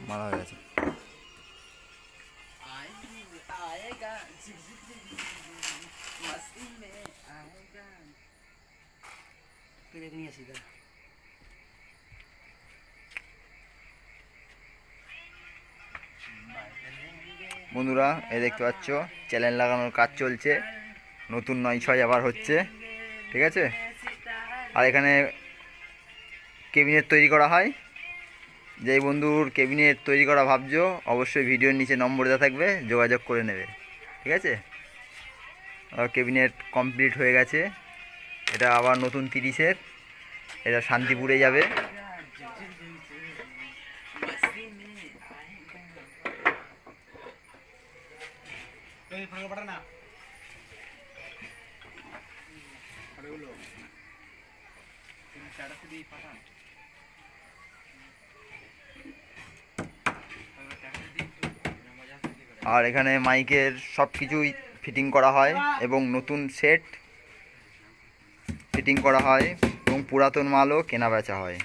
মারা হয়ে গেছে। বন্ধুরা এই দেখতে পাচ্ছ চ্যানেল লাগানোর কাজ চলছে, নতুন 9/6 আবার হচ্ছে, ঠিক আছে। আর এখানে কেবিনেট তৈরি করা হয়। যেই বন্ধুর কেবিনেট তৈরি করা ভাবছো অবশ্যই ভিডিওর নিচে নম্বর দেওয়া থাকবে, যোগাযোগ করে নেবে, ঠিক আছে। কেবিনেট কমপ্লিট হয়ে গেছে, এটা আবার নতুন 30-এর, এটা শান্তিপুরে যাবে। আর এখানে মাইকের সব কিছুই ফিটিং করা হয় এবং নতুন সেট ফিটিং করা হয় এবং পুরাতন মালও কেনা বেচা হয়।